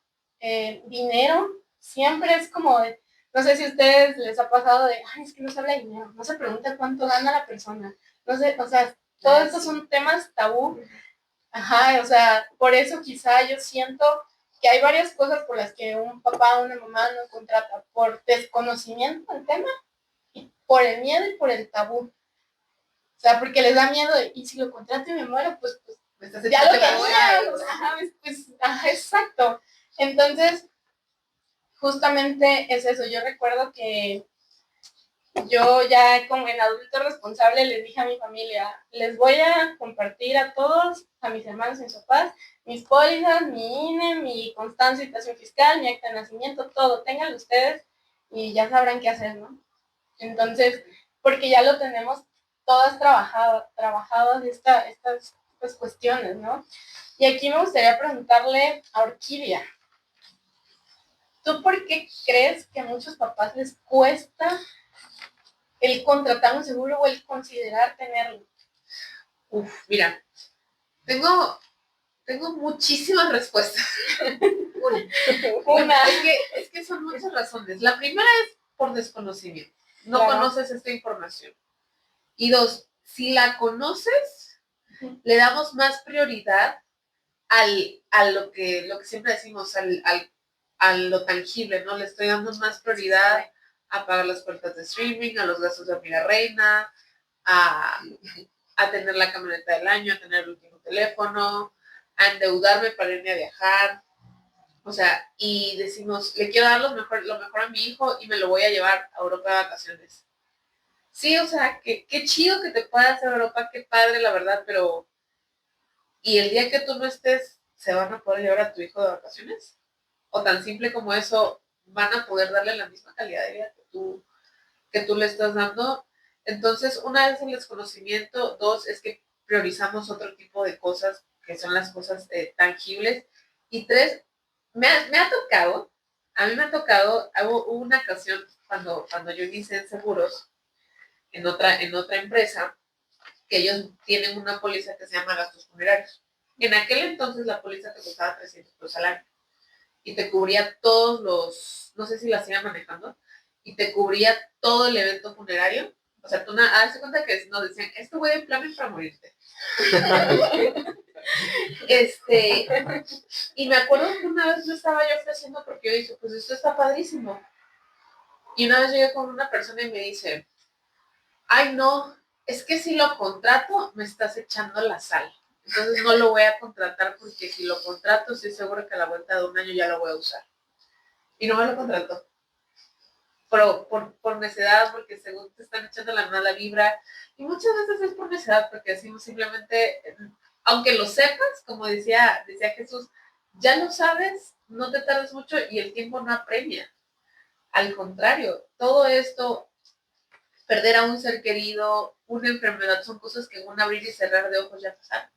dinero, siempre es como de, no sé si a ustedes les ha pasado de, ay, es que no se habla de dinero, no se pregunta cuánto gana la persona, no sé, o sea, todos estos son temas tabú, Ajá, o sea, por eso quizá yo siento que hay varias cosas por las que un papá o una mamá no contrata, por desconocimiento del tema, y por el miedo y por el tabú. O sea, porque les da miedo, y si lo contrato y me muero, pues Me estás ya lo echando la tenía, bola. o sea, ajá, ajá, exacto. Entonces, justamente es eso. Yo recuerdo que yo ya como en adulto responsable les dije a mi familia, les voy a compartir a todos, a mis hermanos y mis papás, mis pólizas, mi INE, mi constancia de situación fiscal, mi acta de nacimiento, todo, ténganlo ustedes y ya sabrán qué hacer, ¿no? Entonces, porque ya lo tenemos todas trabajadas estas cuestiones, ¿no? Y aquí me gustaría preguntarle a Orquídea, ¿tú por qué crees que a muchos papás les cuesta el contratar un seguro o el considerar tenerlo? Mira, tengo muchísimas respuestas. Una. Es que son muchas razones. La primera es por desconocimiento. No Claro. conoces esta información. Y dos, si la conoces, le damos más prioridad a lo que siempre decimos, a lo tangible, ¿no? Le estoy dando más prioridad a pagar las cuentas de streaming, a los gastos de amiga reina, a tener la camioneta del año, a tener el último teléfono, a endeudarme para irme a viajar. O sea, y decimos, le quiero dar lo mejor a mi hijo y me lo voy a llevar a Europa de vacaciones. Sí, o sea, qué chido que te puedas hacer a Europa, qué padre, la verdad, pero ¿y el día que tú no estés, se van a poder llevar a tu hijo de vacaciones? O tan simple como eso, van a poder darle la misma calidad de vida que tú le estás dando. Entonces, una vez el desconocimiento, dos, es que priorizamos otro tipo de cosas, que son las cosas tangibles. Y tres, a mí me ha tocado, hubo una ocasión cuando yo inicié en seguros, en otra empresa, que ellos tienen una póliza que se llama gastos funerarios. En aquel entonces la póliza te costaba 300 pesos al año y te cubría todos no sé si la siguen manejando, y te cubría todo el evento funerario. O sea, tú hazte cuenta que nos decían, esto voy en planes para morirte. Y me acuerdo que una vez lo estaba yo ofreciendo porque yo dije, pues esto está padrísimo. Y una vez llegué con una persona y me dice, ay no, es que si lo contrato me estás echando la sal. Entonces no lo voy a contratar porque si lo contrato estoy seguro que a la vuelta de un año ya lo voy a usar. Y no me lo contrató. Pero por necedad, porque según te están echando la mala vibra. Y muchas veces es por necedad, porque decimos simplemente, aunque lo sepas, como decía Jesús, ya lo sabes, no te tardes mucho y el tiempo no apremia. Al contrario, todo esto, perder a un ser querido, una enfermedad, son cosas que en un abrir y cerrar de ojos ya pasaron.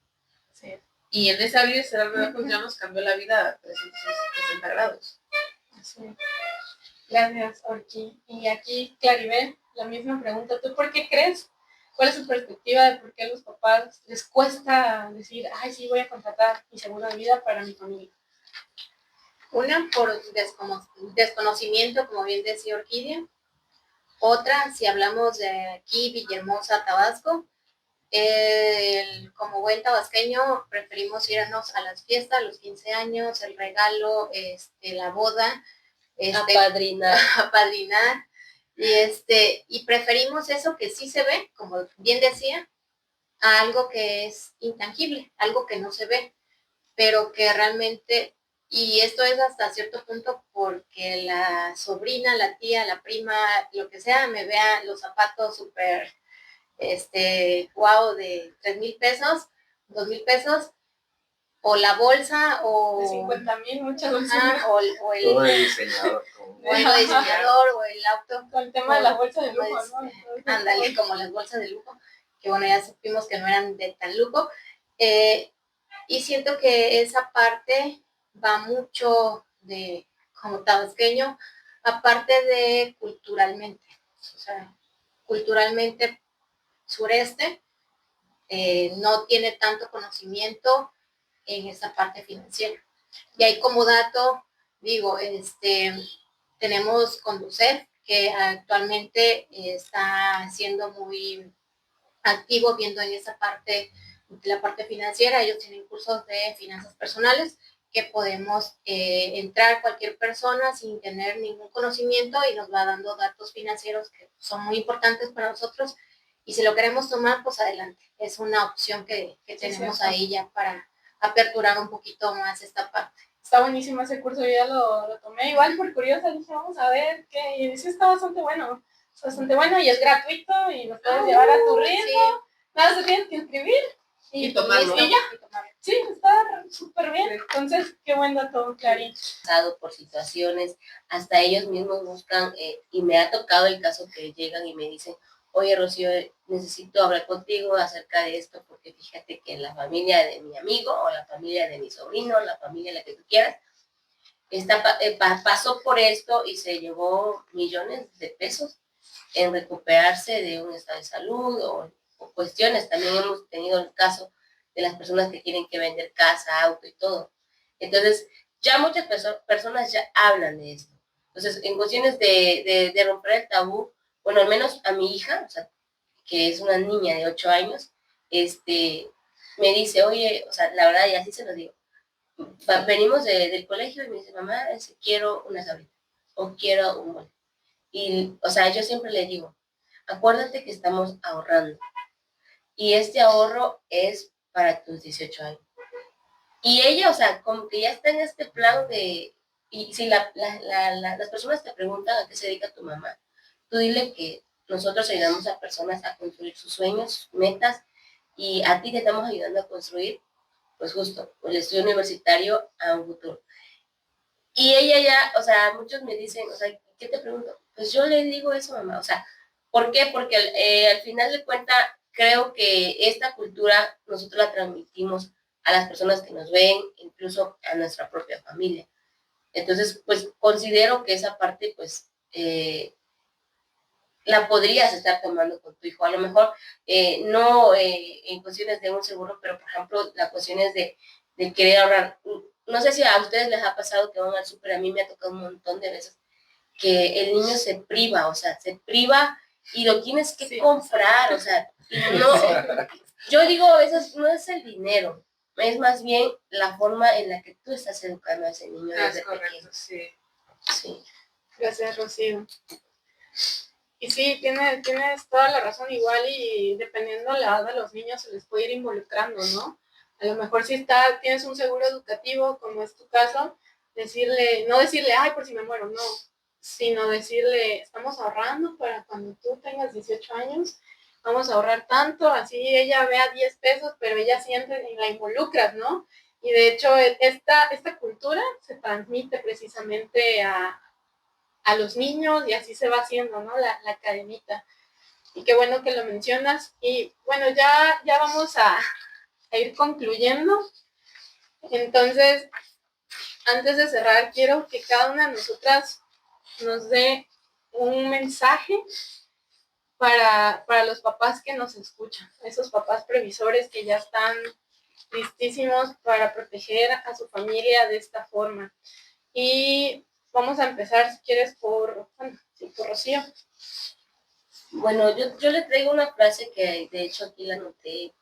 Sí. Y en ese abrir y cerrar de ojos ya nos cambió la vida a 360 grados. Sí. Gracias, Orqui. Y aquí, Claribel, la misma pregunta. ¿Tú por qué crees? ¿Cuál es su perspectiva de por qué a los papás les cuesta decir, ay, sí, voy a contratar mi seguro de vida para mi familia? Una, por desconocimiento, como bien decía Orquídea. Otra, si hablamos de aquí, Villahermosa, Tabasco, como buen tabasqueño, preferimos irnos a las fiestas, los 15 años, el regalo, la boda, apadrinar, y preferimos eso que sí se ve, como bien decía, a algo que es intangible, algo que no se ve, pero que realmente, y esto es hasta cierto punto porque la sobrina, la tía, la prima, lo que sea, me vea los zapatos súper, wow, de 3,000 pesos, 2,000 pesos, o la bolsa, o de 50,000, muchas veces. o Todo el diseñador. o el auto. Con el tema de las bolsas de lujo, Pues, ¿no? Ándale, como las bolsas de lujo, que bueno, ya supimos que no eran de tan lujo. Y siento que esa parte va mucho de, como tabasqueño, aparte de culturalmente. O sea, culturalmente sureste no tiene tanto conocimiento en esa parte financiera. Y ahí como dato, digo, tenemos Conducef, que actualmente está siendo muy activo viendo en esa parte la parte financiera. Ellos tienen cursos de finanzas personales que podemos entrar cualquier persona sin tener ningún conocimiento y nos va dando datos financieros que son muy importantes para nosotros. Y si lo queremos tomar, pues adelante. Es una opción que tenemos ahí ya para aperturar un poquito más esta parte. Está buenísimo ese curso, yo ya lo tomé igual por curiosa, dije, vamos a ver qué, y sí está bastante bueno y es gratuito y lo puedes llevar a tu ritmo, sí. Nada, se tienes que inscribir y tomarlo. Y ya, sí, está súper bien, entonces qué buen dato, Clarín. Por situaciones, hasta ellos mismos buscan, y me ha tocado el caso que llegan y me dicen, oye Rocío, necesito hablar contigo acerca de esto, porque fíjate que la familia de mi amigo, o la familia de mi sobrino, la familia la que tú quieras, pasó por esto y se llevó millones de pesos en recuperarse de un estado de salud o cuestiones. También hemos tenido el caso de las personas que tienen que vender casa, auto y todo. Entonces, ya muchas personas ya hablan de esto. Entonces, en cuestiones de romper el tabú, bueno, al menos a mi hija, o sea, que es una niña de 8 años, me dice, oye, o sea, la verdad, y así se lo digo, venimos del colegio y me dice, mamá, quiero una sabrita o quiero un mole. Y, o sea, yo siempre le digo, acuérdate que estamos ahorrando y este ahorro es para tus 18 años. Y ella, o sea, como que ya está en este plan de, y si las personas te preguntan a qué se dedica tu mamá, tú dile que nosotros ayudamos a personas a construir sus sueños, metas, y a ti te estamos ayudando a construir, pues justo, el estudio universitario a un futuro. Y ella ya, o sea, muchos me dicen, o sea, ¿qué te pregunto? Pues yo le digo eso, mamá, o sea, ¿por qué? Porque al final de cuentas, creo que esta cultura nosotros la transmitimos a las personas que nos ven, incluso a nuestra propia familia. Entonces, pues considero que esa parte, pues, la podrías estar tomando con tu hijo. A lo mejor no en cuestiones de un seguro, pero por ejemplo, las cuestiones de querer ahorrar. No sé si a ustedes les ha pasado que van al súper, a mí me ha tocado un montón de veces que el niño se priva, o sea, se priva y lo tienes que comprar, o sea, no, yo digo, eso no es el dinero, es más bien la forma en la que tú estás educando a ese niño desde pequeño. Sí. Sí. Gracias, Rocío. Y sí, tienes toda la razón, igual y dependiendo de la edad de los niños se les puede ir involucrando, ¿no? A lo mejor si tienes un seguro educativo, como es tu caso, no decirle, ay, por si me muero, no, sino decirle, estamos ahorrando para cuando tú tengas 18 años, vamos a ahorrar tanto, así ella vea 10 pesos, pero ella siente y la involucras, ¿no? Y de hecho, esta cultura se transmite precisamente a los niños y así se va haciendo, ¿no? La cadenita. Y qué bueno que lo mencionas. Y bueno, ya vamos a ir concluyendo. Entonces, antes de cerrar, quiero que cada una de nosotras nos dé un mensaje para los papás que nos escuchan, esos papás previsores que ya están listísimos para proteger a su familia de esta forma. Y vamos a empezar, si quieres, por Rocío. Bueno, yo le traigo una frase que de hecho aquí la anoté.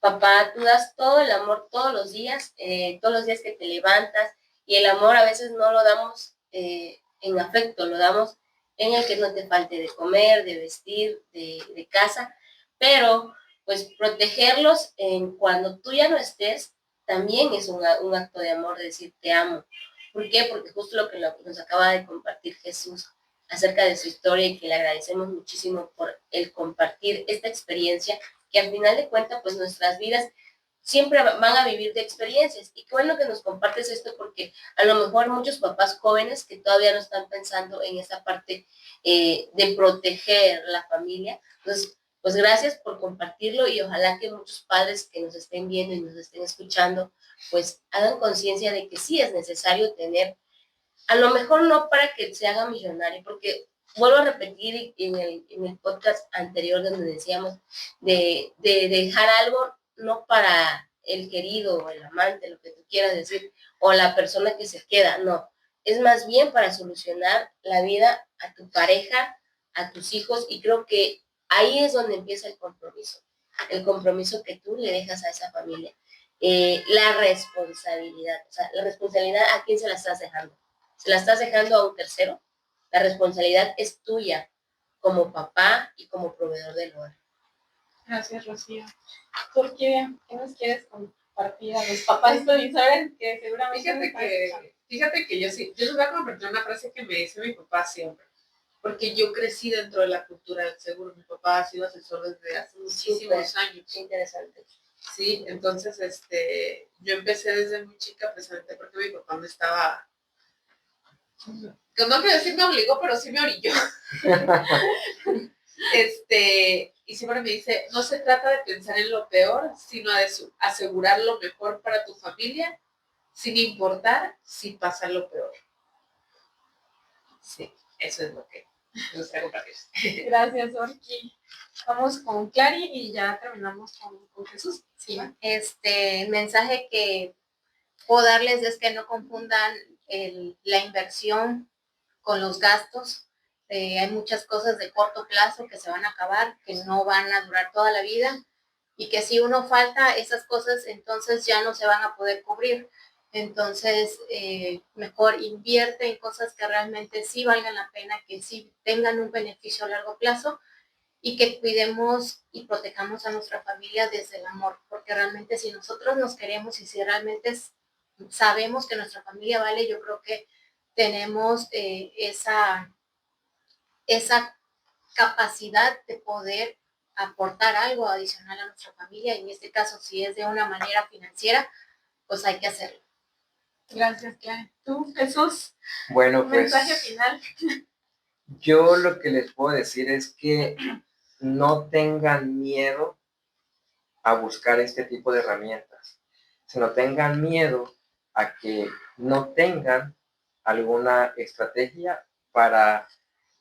Papá, tú das todo el amor todos los días que te levantas, y el amor a veces no lo damos en afecto, lo damos en el que no te falte de comer, de vestir, de casa, pero pues protegerlos cuando tú ya no estés también es un acto de amor, de decir te amo. ¿Por qué? Porque justo lo que nos acaba de compartir Jesús acerca de su historia, y que le agradecemos muchísimo por el compartir esta experiencia, que al final de cuentas, pues nuestras vidas siempre van a vivir de experiencias. Y qué bueno que nos compartes esto, porque a lo mejor muchos papás jóvenes que todavía no están pensando en esa parte de proteger la familia. Entonces, pues gracias por compartirlo, y ojalá que muchos padres que nos estén viendo y nos estén escuchando, pues hagan conciencia de que sí es necesario tener, a lo mejor no para que se haga millonario, porque vuelvo a repetir en el podcast anterior donde decíamos de dejar algo no para el querido o el amante, lo que tú quieras decir, o la persona que se queda, no. Es más bien para solucionar la vida a tu pareja, a tus hijos, y creo que ahí es donde empieza el compromiso. el compromiso que tú le dejas a esa familia. La responsabilidad, o sea, la responsabilidad, ¿a quién se la estás dejando? ¿Se la estás dejando a un tercero? La responsabilidad es tuya como papá y como proveedor del hogar. Gracias, Rocío. ¿Por qué nos quieres compartir a los papás y saben que seguramente Fíjate que yo les voy a compartir una frase que me dice mi papá siempre, porque yo crecí dentro de la cultura del seguro. Mi papá ha sido asesor desde hace muchísimos años. Qué interesante. Sí, entonces yo empecé desde muy chica precisamente porque mi papá me estaba, que no quiero decir me obligó, pero sí me orilló. Y siempre me dice, no se trata de pensar en lo peor, sino de asegurar lo mejor para tu familia, sin importar si pasa lo peor. Sí, eso es lo que me gustaría compartir. Gracias, Orki. Vamos con Clary y ya terminamos con Jesús. Sí, el mensaje que puedo darles es que no confundan la inversión con los gastos. Hay muchas cosas de corto plazo que se van a acabar, que no van a durar toda la vida y que si uno falta esas cosas, entonces ya no se van a poder cubrir. Entonces, mejor invierte en cosas que realmente sí valgan la pena, que sí tengan un beneficio a largo plazo y que cuidemos y protejamos a nuestra familia desde el amor, porque realmente si nosotros nos queremos y si realmente sabemos que nuestra familia vale, yo creo que tenemos esa capacidad de poder aportar algo adicional a nuestra familia, y en este caso, si es de una manera financiera, pues hay que hacerlo. Gracias, Clary. ¿Tú, Jesús? Bueno, Un pues mensaje final. yo lo que les puedo decir es que no tengan miedo a buscar este tipo de herramientas, sino tengan miedo a que no tengan alguna estrategia para,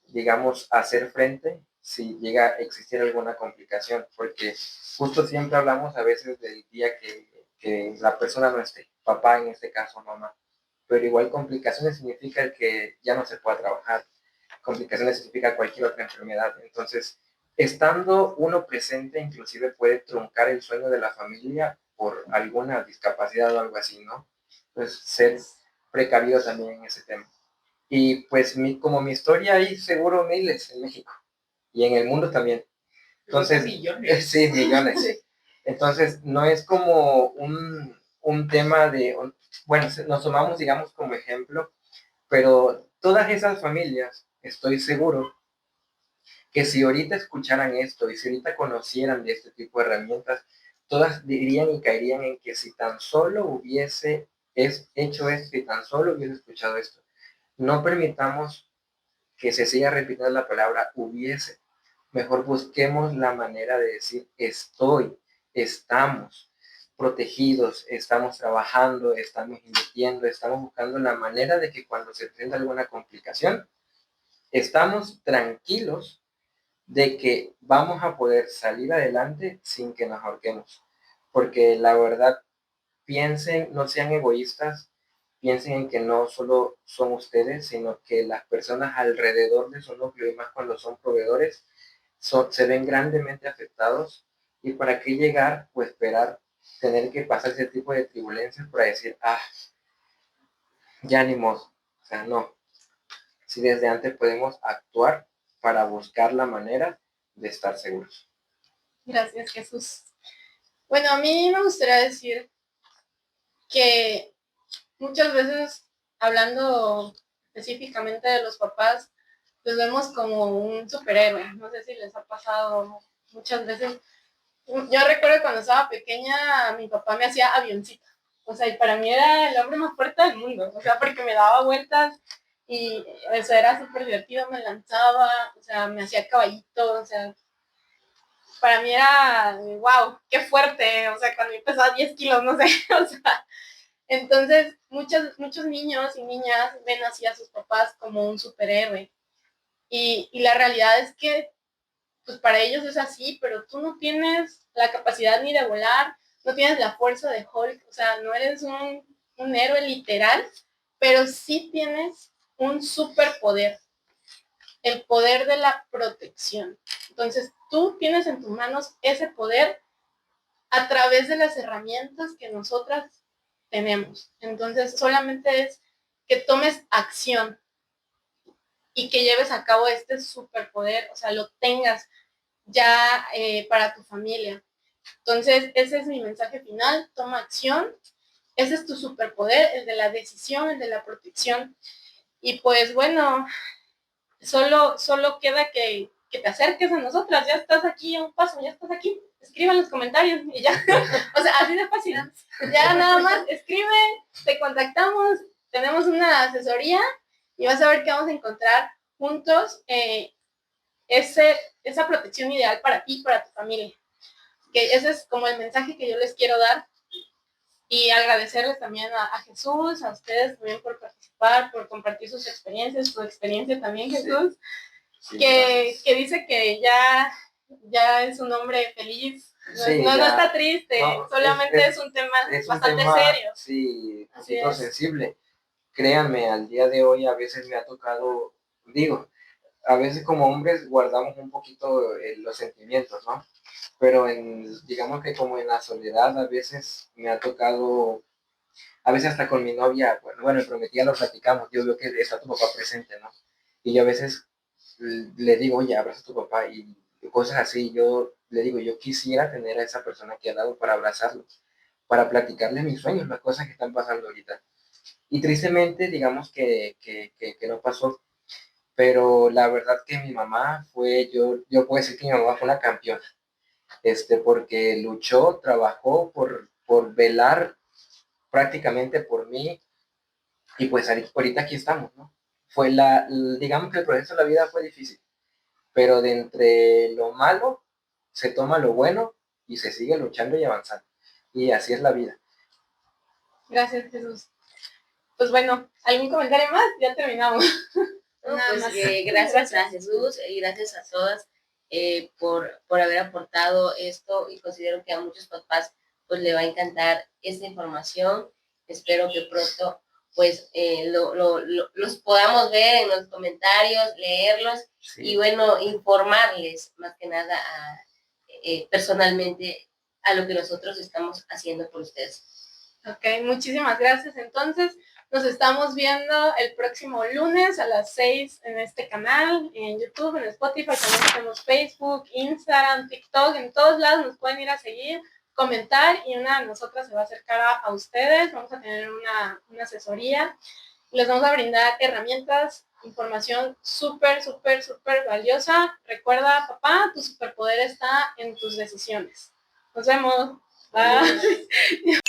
digamos, hacer frente si llega a existir alguna complicación, porque justo siempre hablamos a veces del día que la persona no esté, papá en este caso, mamá, pero igual complicaciones significa que ya no se pueda trabajar, complicaciones significa cualquier otra enfermedad, entonces estando uno presente inclusive puede truncar el sueño de la familia por alguna discapacidad o algo así, ¿no? Pues ser precavido también en ese tema. Y pues como mi historia hay seguro miles en México y en el mundo también. Entonces, millones. Sí, millones. Sí. Entonces, no es como un tema de, bueno, nos tomamos, digamos, como ejemplo, pero todas esas familias, estoy seguro, que si ahorita escucharan esto y si ahorita conocieran de este tipo de herramientas, todas dirían y caerían en que si tan solo hubiese hecho esto y tan solo hubiese escuchado esto, no permitamos que se siga repitiendo la palabra hubiese. Mejor busquemos la manera de decir estamos protegidos, estamos trabajando, estamos invirtiendo, estamos buscando la manera de que cuando se presenta alguna complicación, estamos tranquilos de que vamos a poder salir adelante sin que nos ahorquemos. Porque la verdad, piensen, no sean egoístas, piensen en que no solo son ustedes, sino que las personas alrededor de su núcleo, y más cuando son proveedores, se ven grandemente afectados. ¿Y para qué llegar o esperar tener que pasar ese tipo de turbulencias para decir, ya ni modo? O sea, no. Si desde antes podemos actuar para buscar la manera de estar seguros. Gracias, Jesús. Bueno, a mí me gustaría decir que muchas veces, hablando específicamente de los papás, los vemos como un superhéroe. No sé si les ha pasado muchas veces. Yo recuerdo cuando estaba pequeña, mi papá me hacía avioncito. O sea, y para mí era el hombre más fuerte del mundo. O sea, porque me daba vueltas y eso era súper divertido, me lanzaba, o sea, me hacía caballito, o sea, para mí era, wow, qué fuerte. O sea, cuando yo pesaba 10 kilos, no sé, o sea, entonces muchos niños y niñas ven así a sus papás como un superhéroe. Y la realidad es que pues para ellos es así, pero tú no tienes la capacidad ni de volar, no tienes la fuerza de Hulk, o sea, no eres un héroe literal, pero sí tienes un superpoder, el poder de la protección. Entonces, tú tienes en tus manos ese poder a través de las herramientas que nosotras tenemos. Entonces, solamente es que tomes acción y que lleves a cabo este superpoder, o sea, lo tengas ya para tu familia. Entonces, ese es mi mensaje final, toma acción, ese es tu superpoder, el de la decisión, el de la protección. Y pues bueno, solo queda que te acerques a nosotras, ya estás aquí a un paso, ya estás aquí, escribe en los comentarios y ya, o sea, así de fácil, ya nada más escribe, te contactamos, tenemos una asesoría y vas a ver que vamos a encontrar juntos esa protección ideal para ti y para tu familia. Que ese es como el mensaje que yo les quiero dar y agradecerles también a Jesús, a ustedes también por participar, por compartir sus experiencias, tu experiencia también, Jesús, Sí, que dice que ya es un hombre feliz, Sí, no ya. está triste, No, solamente es un tema es un bastante tema, serio. sí, un Así poquito es. sensible. Créanme, al día de hoy a veces me ha tocado, digo, a veces como hombres guardamos un poquito los sentimientos, ¿no? Pero digamos que como en la soledad a veces me ha tocado, a veces hasta con mi novia, bueno, mi prometida lo platicamos, yo veo que está tu papá presente, ¿no? Y yo a veces le digo, oye, abraza a tu papá y cosas así, yo le digo, yo quisiera tener a esa persona aquí al lado para abrazarlo, para platicarle mis sueños, las cosas que están pasando ahorita. Y tristemente, digamos que no pasó, pero la verdad que mi mamá fue, yo puedo decir que mi mamá fue una campeona, porque luchó, trabajó por velar prácticamente por mí y pues ahorita aquí estamos, ¿no? Digamos que el proceso de la vida fue difícil, pero de entre lo malo se toma lo bueno y se sigue luchando y avanzando. Y así es la vida. Gracias, Jesús. Pues bueno, ¿algún comentario más? Ya terminamos. No, Nada pues más. gracias a Jesús y gracias a todas por haber aportado esto, y considero que a muchos papás pues le va a encantar esta información. Espero que pronto pues los podamos ver en los comentarios, leerlos, Sí. y bueno, informarles más que nada personalmente a lo que nosotros estamos haciendo por ustedes. Ok, muchísimas gracias. Entonces, nos estamos viendo el próximo lunes a las 6 en este canal, en YouTube, en Spotify, también tenemos Facebook, Instagram, TikTok, en todos lados nos pueden ir a seguir, comentar y una de nosotras se va a acercar a ustedes. Vamos a tener una asesoría. Les vamos a brindar herramientas, información súper valiosa. Recuerda, papá, tu superpoder está en tus decisiones. Nos vemos. Bye.